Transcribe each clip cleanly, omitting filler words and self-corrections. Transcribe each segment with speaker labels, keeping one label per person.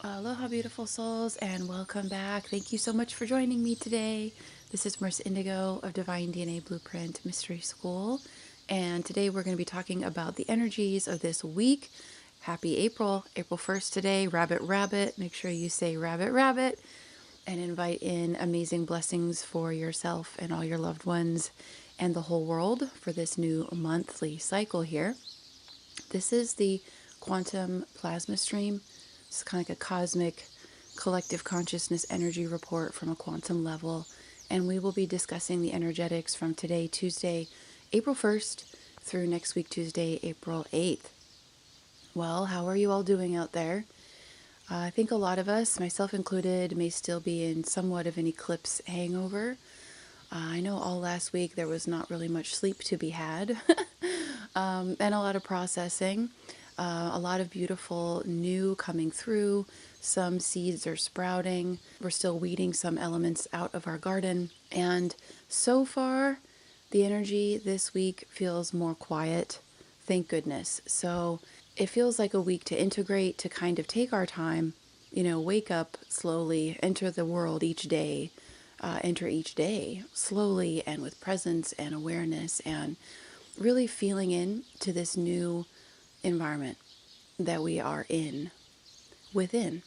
Speaker 1: Aloha, beautiful souls, and welcome back. Thank you so much for joining me today. This is Miss Indigo of Divine DNA Blueprint Mystery School, and today we're going to be talking about the energies of this week. Happy April, April 1st today. Rabbit, rabbit. Make sure you say rabbit, rabbit, and invite in amazing blessings for yourself and all your loved ones and the whole world for this new monthly cycle here. This is the quantum plasma stream. It's kind of like a cosmic collective consciousness energy report from a quantum level. And we will be discussing the energetics from today, Tuesday, April 1st, through next week, Tuesday, April 8th. Well, how are you all doing out there? I think a lot of us, myself included, may still be in somewhat of an eclipse hangover. I know all last week there was not really much sleep to be had, and a lot of processing, a lot of beautiful new coming through. Some seeds are sprouting. We're still weeding some elements out of our garden. And so far, the energy this week feels more quiet. Thank goodness. So it feels like a week to integrate, to kind of take our time, wake up slowly, enter the world each day. Enter each day slowly and with presence and awareness and really feeling in to this new environment that we are within,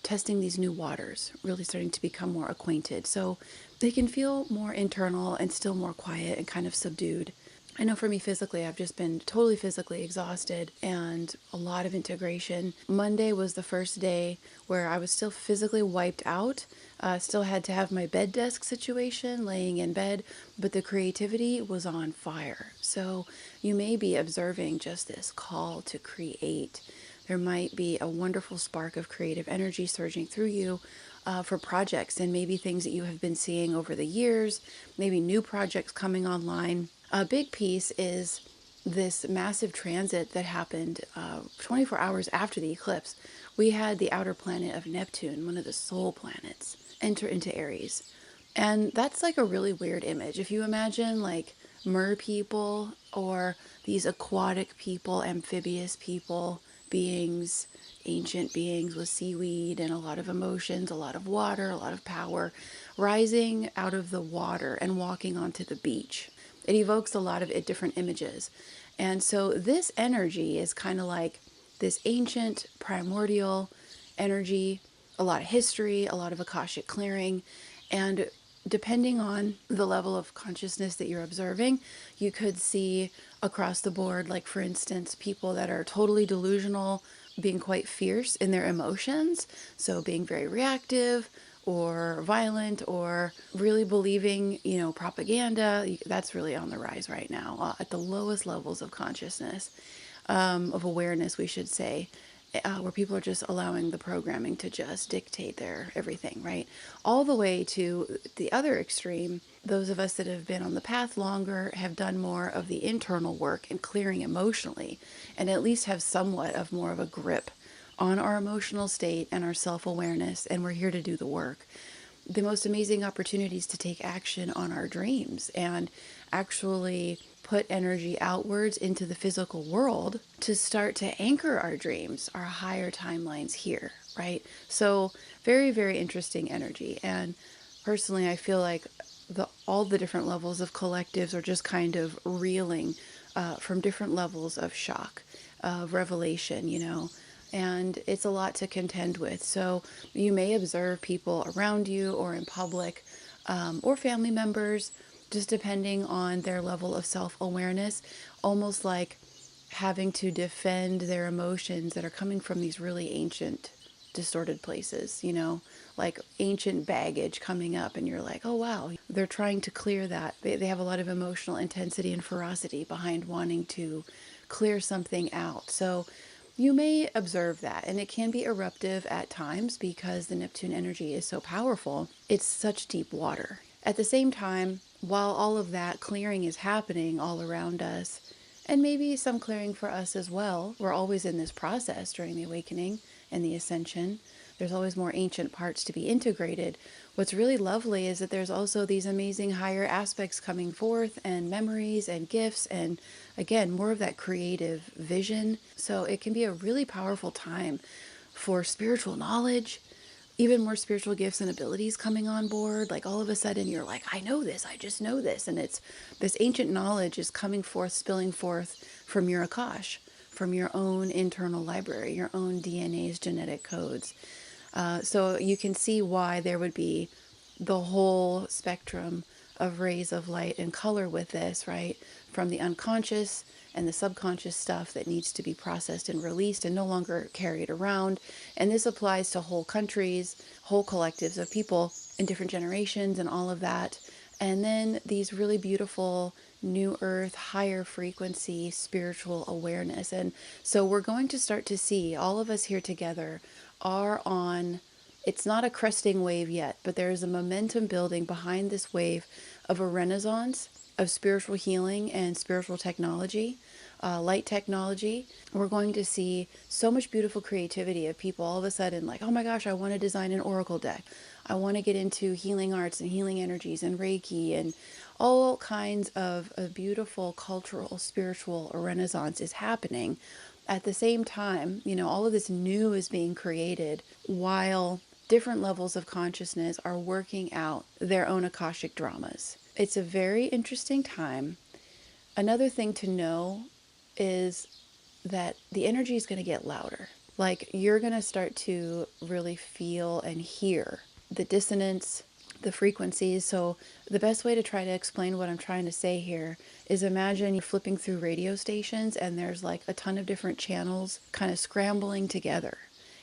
Speaker 1: testing these new waters, really starting to become more acquainted. So they can feel more internal and still more quiet and kind of subdued. I know for me physically, I've just been totally physically exhausted and a lot of integration. Monday was the first day where I was still physically wiped out. Still had to have my bed desk situation, laying in bed, but the creativity was on fire. So you may be observing just this call to create. There might be a wonderful spark of creative energy surging through you for projects and maybe things that you have been seeing over the years, maybe new projects coming online. A big piece is this massive transit that happened 24 hours after the eclipse. We had the outer planet of Neptune, one of the soul planets, enter into Aries. And that's like a really weird image. If you imagine like mer people or these aquatic people, amphibious people, beings, ancient beings with seaweed and a lot of emotions, a lot of water, a lot of power, rising out of the water and walking onto the beach. It evokes a lot of different images. And so this energy is kind of like this ancient primordial energy, a lot of history, a lot of Akashic clearing. And depending on the level of consciousness that you're observing, you could see across the board, like for instance, people that are totally delusional, being quite fierce in their emotions. So being very reactive, or violent, or really believing, propaganda. That's really on the rise right now, at the lowest levels of consciousness, of awareness, we should say, where people are just allowing the programming to just dictate their everything, right? All the way to the other extreme, those of us that have been on the path longer have done more of the internal work and clearing emotionally, and at least have somewhat of more of a grip on our emotional state and our self-awareness, and we're here to do the work. The most amazing opportunities to take action on our dreams and actually put energy outwards into the physical world to start to anchor our dreams, our higher timelines here, right? So very, very interesting energy. And personally, I feel like all the different levels of collectives are just kind of reeling from different levels of shock, of revelation, and it's a lot to contend with. So you may observe people around you or in public, or family members, just depending on their level of self-awareness, almost like having to defend their emotions that are coming from these really ancient, distorted places, like ancient baggage coming up, and you're like, oh wow, they're trying to clear that. They have a lot of emotional intensity and ferocity behind wanting to clear something out. So you may observe that, and it can be eruptive at times because the Neptune energy is so powerful. It's such deep water. At the same time, while all of that clearing is happening all around us, and maybe some clearing for us as well, we're always in this process during the awakening and the ascension. There's always more ancient parts to be integrated. What's really lovely is that there's also these amazing higher aspects coming forth, and memories and gifts, and again, more of that creative vision. So it can be a really powerful time for spiritual knowledge, even more spiritual gifts and abilities coming on board. Like all of a sudden you're like, I know this, I just know this. And it's this ancient knowledge is coming forth, spilling forth from your Akash, from your own internal library, your own DNA's genetic codes. So you can see why there would be the whole spectrum of rays of light and color with this, right? From the unconscious and the subconscious stuff that needs to be processed and released and no longer carried around. And this applies to whole countries, whole collectives of people in different generations and all of that. And then these really beautiful new earth, higher frequency, spiritual awareness. And so we're going to start to see all of us here together are on, it's not a cresting wave yet, but there is a momentum building behind this wave of a renaissance of spiritual healing and spiritual technology, light technology. We're going to see so much beautiful creativity of people all of a sudden like, oh my gosh, I want to design an oracle deck. I want to get into healing arts and healing energies and Reiki and all kinds of beautiful cultural, spiritual renaissance is happening. At the same time, all of this new is being created while different levels of consciousness are working out their own Akashic dramas. It's a very interesting time. Another thing to know is that the energy is going to get louder. Like you're going to start to really feel and hear the dissonance, the frequencies. So the best way to try to explain what I'm trying to say here is imagine you're flipping through radio stations and there's like a ton of different channels kind of scrambling together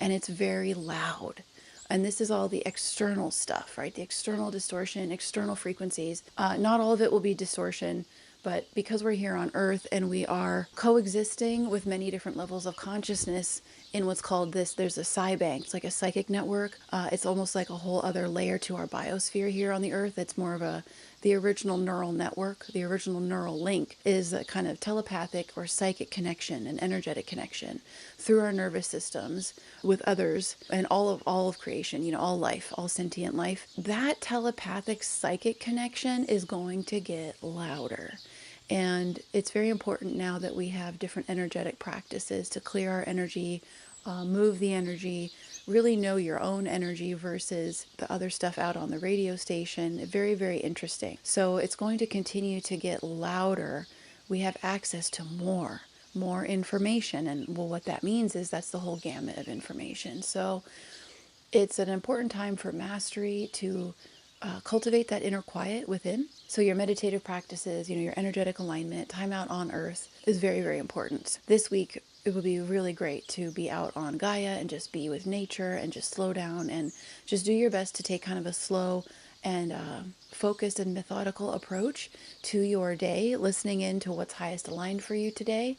Speaker 1: and it's very loud. And this is all the external stuff, right? The external distortion, external frequencies. Not all of it will be distortion, but because we're here on Earth and we are coexisting with many different levels of consciousness in what's called there's a psi bank. It's like a psychic network. It's almost like a whole other layer to our biosphere here on the Earth. It's more of the original neural network, the original neural link is a kind of telepathic or psychic connection, an energetic connection through our nervous systems with others and all of creation, all life, all sentient life. That telepathic psychic connection is going to get louder. And it's very important now that we have different energetic practices to clear our energy, move the energy, really know your own energy versus the other stuff out on the radio station. Very, very interesting. So it's going to continue to get louder. We have access to more information. And well, what that means is that's the whole gamut of information. So it's an important time for mastery to cultivate that inner quiet within. So your meditative practices, your energetic alignment, time out on Earth is very, very important. This week, it would be really great to be out on Gaia and just be with nature and just slow down and just do your best to take kind of a slow and focused and methodical approach to your day, listening in to what's highest aligned for you today.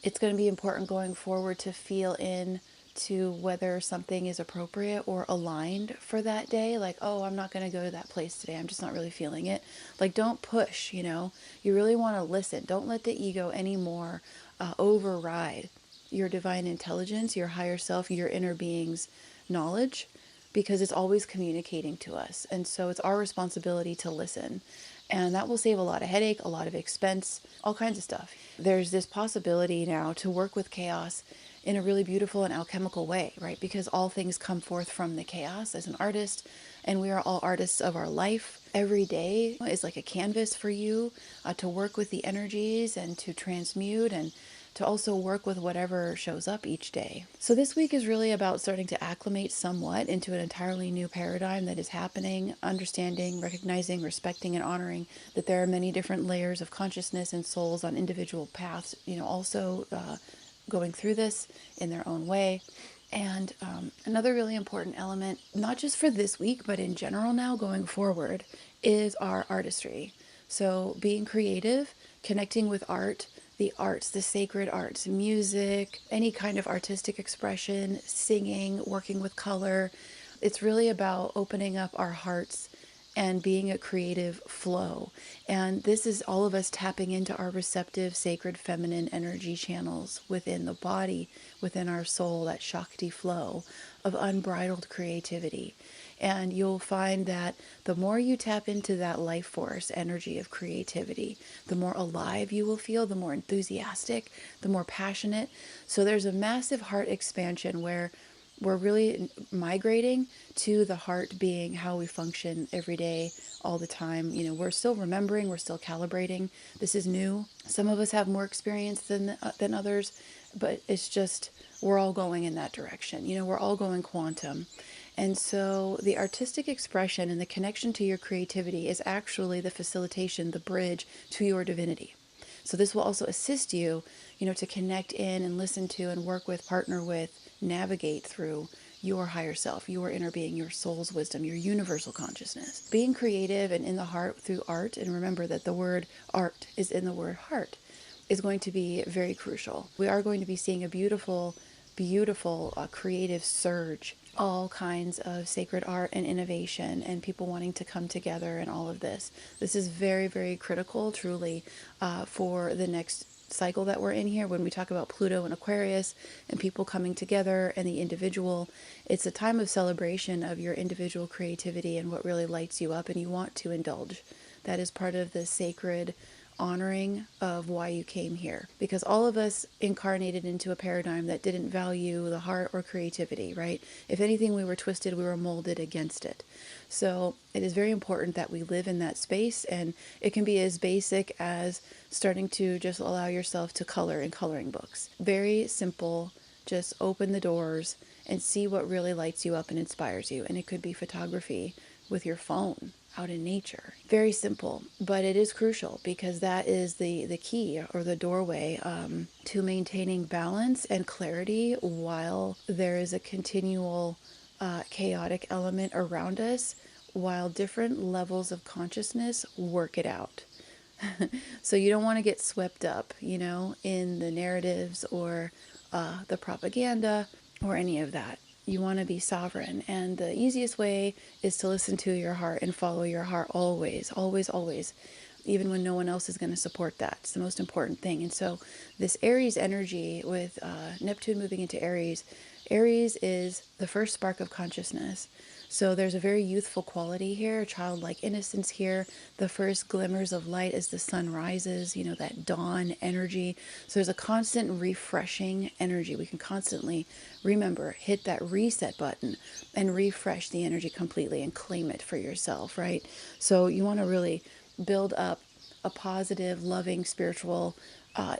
Speaker 1: It's going to be important going forward to feel in to whether something is appropriate or aligned for that day. Like, oh, I'm not going to go to that place today. I'm just not really feeling it. Like, don't push, You really want to listen. Don't let the ego anymore override your divine intelligence, your higher self, your inner being's knowledge, because it's always communicating to us. And so it's our responsibility to listen. And that will save a lot of headache, a lot of expense, all kinds of stuff. There's this possibility now to work with chaos in a really beautiful and alchemical way, right? Because all things come forth from the chaos as an artist, and we are all artists of our life. Every day is like a canvas for you to work with the energies and to transmute and to also work with whatever shows up each day. So this week is really about starting to acclimate somewhat into an entirely new paradigm that is happening, understanding, recognizing, respecting, and honoring that there are many different layers of consciousness and souls on individual paths, also going through this in their own way. And another really important element, not just for this week, but in general now going forward, is our artistry. So being creative, connecting with art, the arts, the sacred arts, music, any kind of artistic expression, singing, working with color. It's really about opening up our hearts and being a creative flow. And this is all of us tapping into our receptive, sacred, feminine energy channels within the body, within our soul, that Shakti flow of unbridled creativity. And you'll find that the more you tap into that life force energy of creativity, the more alive you will feel, the more enthusiastic, the more passionate. So there's a massive heart expansion where we're really migrating to the heart being how we function every day, all the time. We're still remembering, we're still calibrating. This is new. Some of us have more experience than others, but it's just we're all going in that direction. We're all going quantum. And so the artistic expression and the connection to your creativity is actually the facilitation, the bridge to your divinity. So this will also assist you, to connect in and listen to and work with, partner with, navigate through your higher self, your inner being, your soul's wisdom, your universal consciousness. Being creative and in the heart through art, and remember that the word art is in the word heart, is going to be very crucial. We are going to be seeing a beautiful, beautiful creative surge, all kinds of sacred art and innovation and people wanting to come together and all of this. This is very, very critical, truly, for the next cycle that we're in here. When we talk about Pluto and Aquarius and people coming together and the individual, it's a time of celebration of your individual creativity and what really lights you up and you want to indulge. That is part of the sacred honoring of why you came here, because all of us incarnated into a paradigm that didn't value the heart or creativity, right? If anything, we were twisted, we were molded against it. So it is very important that we live in that space, and it can be as basic as starting to just allow yourself to color in coloring books. Very simple, just open the doors and see what really lights you up and inspires you. And it could be photography with your phone out in nature. Very simple, but it is crucial because that is the key or the doorway to maintaining balance and clarity while there is a continual chaotic element around us, while different levels of consciousness work it out. So you don't want to get swept up, in the narratives or the propaganda or any of that. You want to be sovereign. And the easiest way is to listen to your heart and follow your heart always, always, always, even when no one else is going to support that. It's the most important thing. And so this Aries energy with Neptune moving into Aries, Aries is the first spark of consciousness. So there's a very youthful quality here, childlike innocence here. The first glimmers of light as the sun rises, that dawn energy. So there's a constant refreshing energy. We can constantly, remember, hit that reset button and refresh the energy completely and claim it for yourself, right? So you want to really build up a positive, loving, spiritual,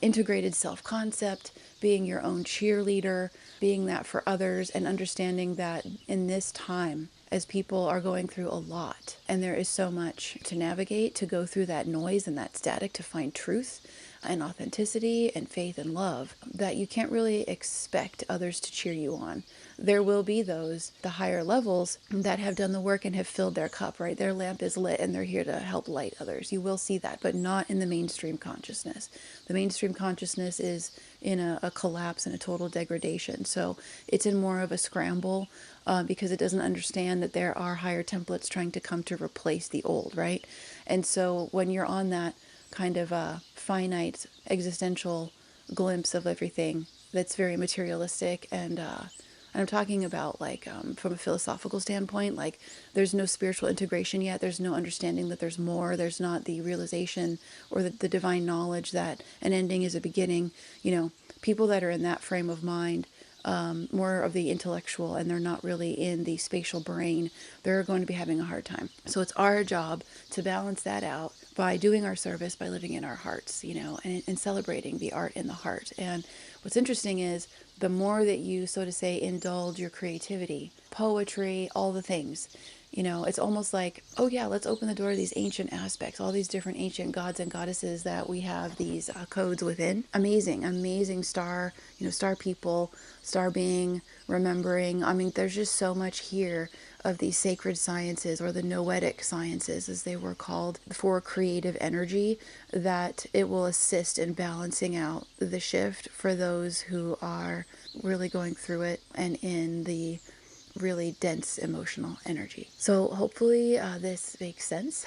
Speaker 1: integrated self-concept, being your own cheerleader, being that for others, and understanding that in this time, as people are going through a lot, and there is so much to navigate, to go through that noise and that static to find truth and authenticity and faith and love, that you can't really expect others to cheer you on. There will be those, the higher levels, that have done the work and have filled their cup, right? Their lamp is lit and they're here to help light others. You will see that, but not in the mainstream consciousness. The mainstream consciousness is in a collapse and a total degradation. So it's in more of a scramble because it doesn't understand that there are higher templates trying to come to replace the old, right? And so when you're on that kind of a finite existential glimpse of everything that's very materialistic, and I'm talking about from a philosophical standpoint, like there's no spiritual integration yet. There's no understanding that there's more. There's not the realization or the divine knowledge that an ending is a beginning. People that are in that frame of mind, more of the intellectual, and they're not really in the spatial brain, they're going to be having a hard time. So it's our job to balance that out by doing our service, by living in our hearts, and celebrating the art in the heart. And what's interesting is the more that you, so to say, indulge your creativity, poetry, all the things, it's almost like, oh yeah, let's open the door to these ancient aspects, all these different ancient gods and goddesses that we have these codes within. Amazing, amazing star, star people, star being, remembering. I mean, there's just so much here of these sacred sciences, or the noetic sciences as they were called, for creative energy, that it will assist in balancing out the shift for those who are really going through it and in the really dense emotional energy. So hopefully this makes sense.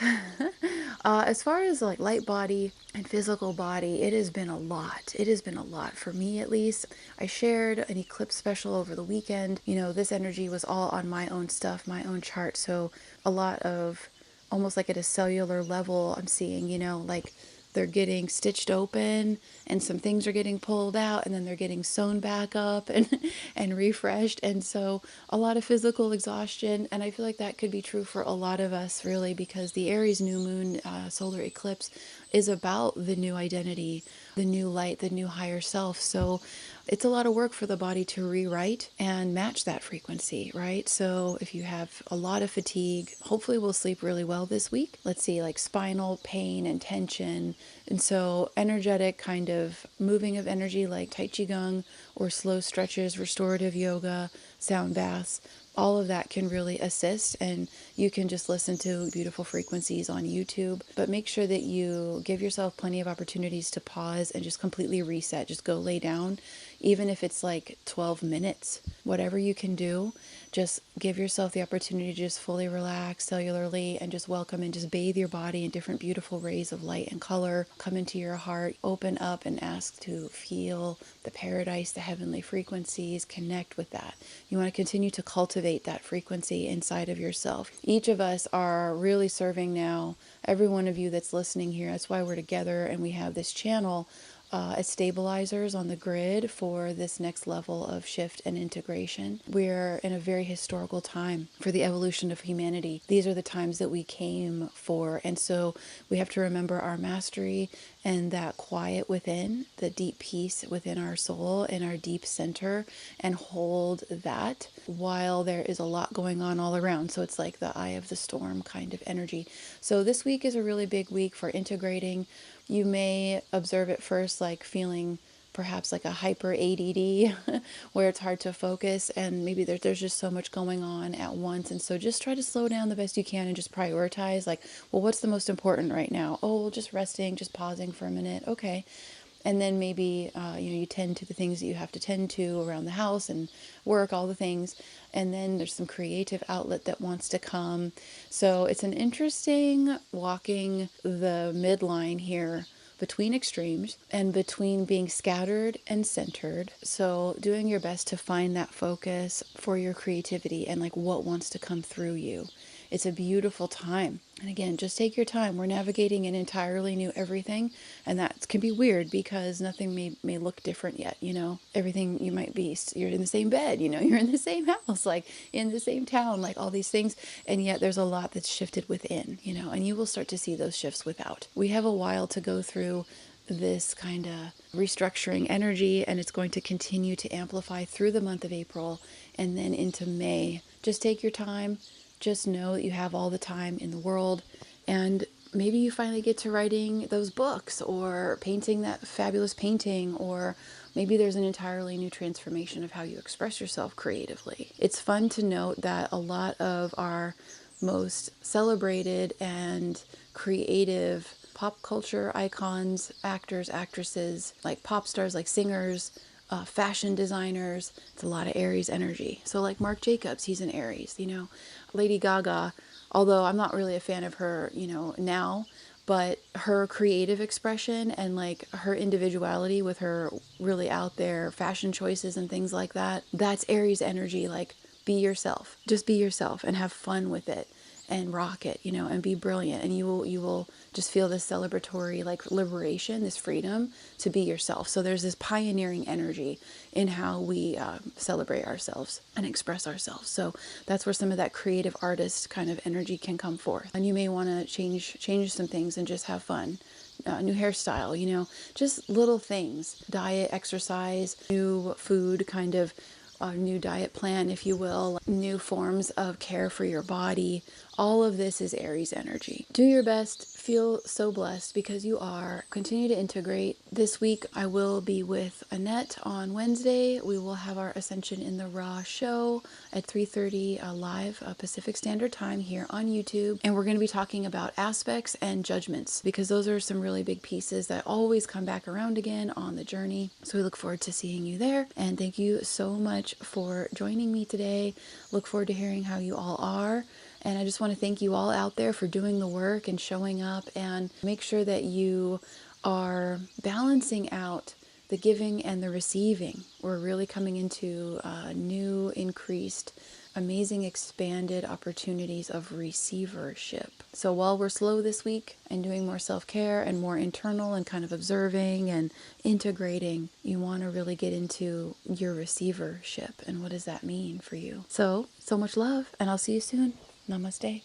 Speaker 1: As far as like light body and physical body, it has been a lot. It has been a lot for me, at least. I shared an eclipse special over the weekend. This energy was all on my own stuff, my own chart. So a lot of almost like at a cellular level, I'm seeing, like they're getting stitched open and some things are getting pulled out and then they're getting sewn back up and and refreshed. And so a lot of physical exhaustion, and I feel like that could be true for a lot of us, really, because the Aries new moon solar eclipse is about the new identity, the new light, the new higher self. So it's a lot of work for the body to rewrite and match that frequency, right? So if you have a lot of fatigue, hopefully we'll sleep really well this week. Let's see, like spinal pain and tension. And so energetic kind of moving of energy like Tai Chi Gong or slow stretches, restorative yoga, sound baths, all of that can really assist. And you can just listen to beautiful frequencies on YouTube, but make sure that you give yourself plenty of opportunities to pause and just completely reset. Just go lay down, even if it's like 12 minutes, whatever you can do. Just give yourself the opportunity to just fully relax cellularly and just welcome and just bathe your body in different beautiful rays of light and color. Come into your heart, open up and ask to feel the paradise, the heavenly frequencies, connect with that. You want to continue to cultivate that frequency inside of yourself. Each of us are really serving now, every one of you that's listening here. That's why we're together and we have this channel as stabilizers on the grid for this next level of shift and integration. We're in a very historical time for the evolution of humanity. These are the times that we came for. And so we have to remember our mastery and that quiet within, the deep peace within our soul and our deep center, and hold that while there is a lot going on all around. So it's like the eye of the storm kind of energy. So this week is a really big week for integrating. You may observe at first like feeling perhaps like a hyper ADD where it's hard to focus, and maybe there's just so much going on at once. And so just try to slow down the best you can and just prioritize, like, well, what's the most important right now? Oh, well, just resting, just pausing for a minute. Okay. And then maybe, you tend to the things that you have to tend to around the house and work, all the things. And then there's some creative outlet that wants to come. So it's an interesting walking the midline here between extremes and between being scattered and centered. So doing your best to find that focus for your creativity and like what wants to come through you. It's a beautiful time. And again, just take your time. We're navigating an entirely new everything. And that can be weird because nothing may look different yet. Everything you might be, you're in the same bed, you're in the same house, like in the same town, like all these things. And yet there's a lot that's shifted within, and you will start to see those shifts without. We have a while to go through this kind of restructuring energy, and it's going to continue to amplify through the month of April and then into May. Just take your time. Just know that you have all the time in the world, and maybe you finally get to writing those books or painting that fabulous painting, or maybe there's an entirely new transformation of how you express yourself creatively. It's fun to note that a lot of our most celebrated and creative pop culture icons, actors, actresses, like pop stars, like singers, fashion designers, it's a lot of Aries energy. So like Marc Jacobs, he's an Aries, Lady Gaga, although I'm not really a fan of her, now, but her creative expression and like her individuality with her really out there fashion choices and things like that, that's Aries energy. Like, be yourself, just be yourself and have fun with it and rock it, and be brilliant. And you will just feel this celebratory, like, liberation, this freedom to be yourself. So there's this pioneering energy in how we celebrate ourselves and express ourselves. So that's where some of that creative artist kind of energy can come forth. And you may want to change some things and just have fun. New hairstyle, just little things, diet, exercise, new food, kind of a new diet plan, if you will, new forms of care for your body. All of this is Aries energy. Do your best. Feel so blessed because you are. Continue to integrate. This week I will be with Annette on Wednesday. We will have our Ascension in the Raw show at 3:30 live Pacific Standard Time here on YouTube. And we're going to be talking about aspects and judgments because those are some really big pieces that always come back around again on the journey. So we look forward to seeing you there. And thank you so much for joining me today. Look forward to hearing how you all are. And I just want to thank you all out there for doing the work and showing up, and make sure that you are balancing out the giving and the receiving. We're really coming into a new, increased amazing expanded opportunities of receivership. So while we're slow this week and doing more self-care and more internal and kind of observing and integrating, you want to really get into your receivership and what does that mean for you. So much love, and I'll see you soon. Namaste.